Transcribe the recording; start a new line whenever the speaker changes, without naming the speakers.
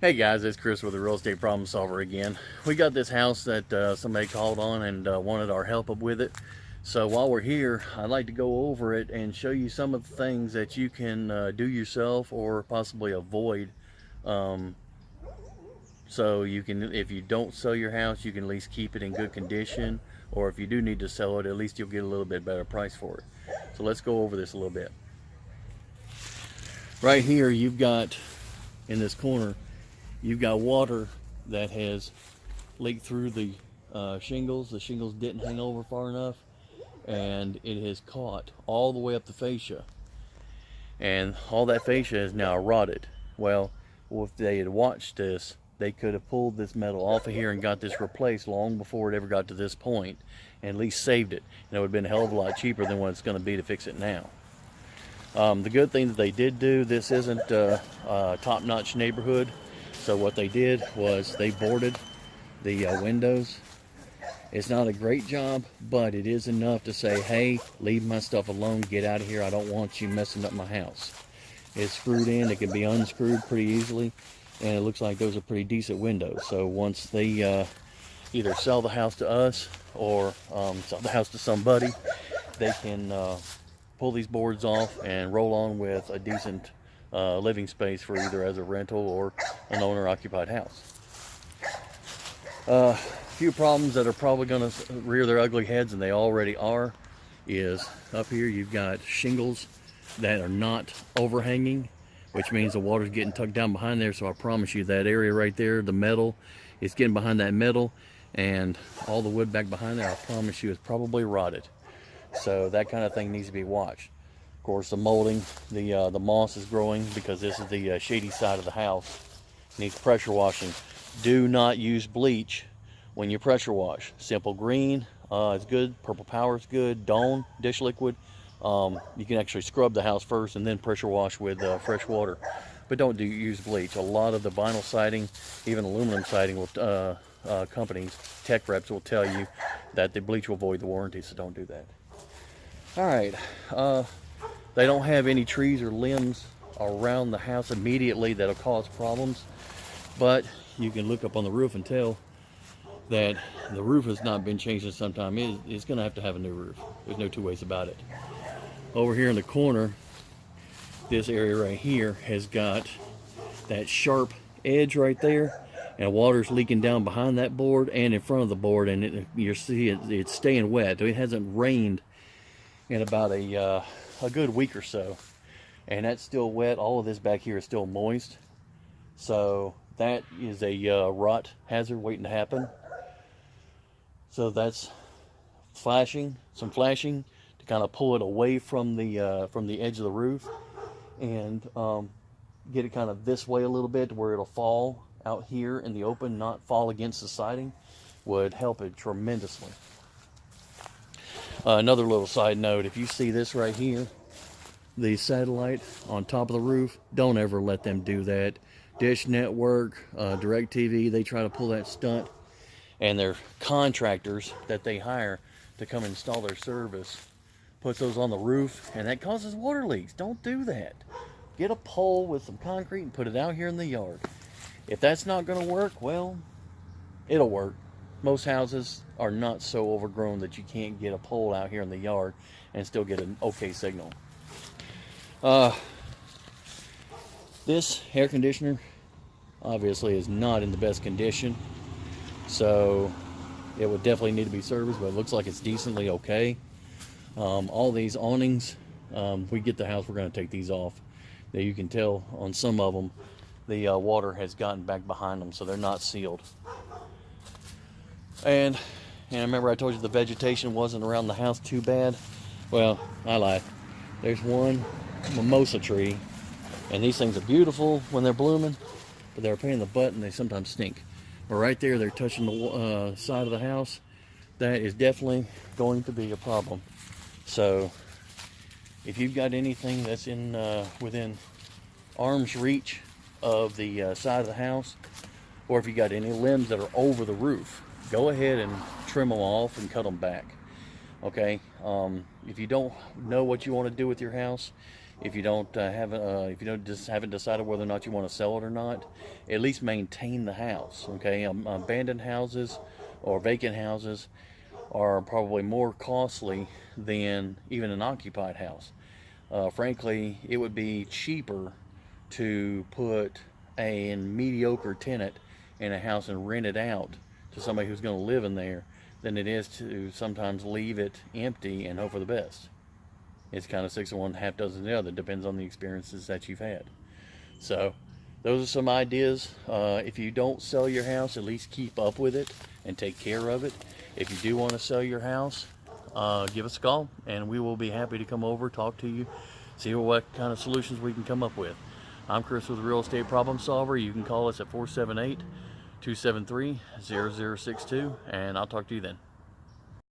Hey guys, it's Chris with the Real Estate Problem Solver again. We got this house that somebody called on and wanted our help with it. So while we're here, I'd like to go over it and show you some of the things that you can do yourself or possibly avoid. Um, so you can, if you don't sell your house, you can at least keep it in good condition. Or if you do need to sell it, at least you'll get a little bit better price for it. So let's go over this a little bit. Right here, you've got in this corner, you've got water that has leaked through the shingles. The shingles didn't hang over far enough, and it has caught all the way up the fascia. And all that fascia is now rotted. Well, if they had watched this, they could have pulled this metal off of here and got this replaced long before it ever got to this point, and at least saved it. And it would have been a hell of a lot cheaper than what it's going to be to fix it now. The good thing that they did do, this isn't a top-notch neighborhood. So what they did was they boarded the windows. It's not a great job, but it is enough to say, hey, leave my stuff alone, get out of here, I don't want you messing up my house. It's screwed in, it can be unscrewed pretty easily, and it looks like those are pretty decent windows. So once they either sell the house to us or sell the house to somebody, they can pull these boards off and roll on with a decent living space for either as a rental or an owner-occupied house. A few problems that are probably going to rear their ugly heads, and they already are, is up here you've got shingles that are not overhanging, which means the water's getting tucked down behind there. So I promise you that area right there, the metal, is getting behind that metal, and all the wood back behind there, I promise you, is probably rotted. So that kind of thing needs to be watched. Of course, the molding, the moss is growing because this is the shady side of the house. Needs pressure washing. Do not use bleach when you pressure wash. Simple Green is good. Purple Power is good. Dawn dish liquid. You can actually scrub the house first and then pressure wash with fresh water. But don't use bleach. A lot of the vinyl siding, even aluminum siding, will, companies, tech reps will tell you that the bleach will void the warranty, so don't do that. All right. They don't have any trees or limbs around the house immediately that'll cause problems, but you can look up on the roof and tell that the roof has not been changed in some time. It's going to have a new roof. There's no two ways about it. Over here in the corner, this area right here has got that sharp edge right there, and water's leaking down behind that board and in front of the board, and you see it's staying wet. It hasn't rained in about a good week or so, and that's still wet. All of this back here is still moist, so that is a rot hazard waiting to happen. So that's some flashing to kind of pull it away from the edge of the roof, and get it kind of this way a little bit to where it'll fall out here in the open, not fall against the siding, would help it tremendously. Another little side note, if you see this right here, the satellite on top of the roof, don't ever let them do that. Dish Network, DirecTV, they try to pull that stunt, and their contractors that they hire to come install their service puts those on the roof, and that causes water leaks. Don't do that. Get a pole with some concrete and put it out here in the yard. If that's not going to work, well, it'll work. Most houses are not so overgrown that you can't get a pole out here in the yard and still get an okay signal. This air conditioner obviously is not in the best condition, so it would definitely need to be serviced, but it looks like it's decently okay. All these awnings, we get the house, we're going to take these off. Now you can tell on some of them the water has gotten back behind them, so they're not sealed. And remember I told you the vegetation wasn't around the house too bad? Well, I lied. There's one mimosa tree, and these things are beautiful when they're blooming, but they're a pain in the butt and they sometimes stink. But right there, they're touching the side of the house. That is definitely going to be a problem. So if you've got anything that's in within arm's reach of the side of the house, or if you got any limbs that are over the roof, go ahead and trim them off and cut them back. Okay, if you don't know what you want to do with your house, If you don't just haven't decided whether or not you want to sell it or not, at least maintain the house. Okay, abandoned houses or vacant houses are probably more costly than even an occupied house. Frankly, it would be cheaper to put a mediocre tenant in a house and rent it out to somebody who's going to live in there than it is to sometimes leave it empty and hope for the best. It's kind of six of one, half dozen of the other. Depends on the experiences that you've had. So those are some ideas. If you don't sell your house, at least keep up with it and take care of it. If you do want to sell your house, give us a call and we will be happy to come over, talk to you, see what kind of solutions we can come up with. I'm Chris with Real Estate Problem Solver. You can call us at 478-273-0062 and I'll talk to you then.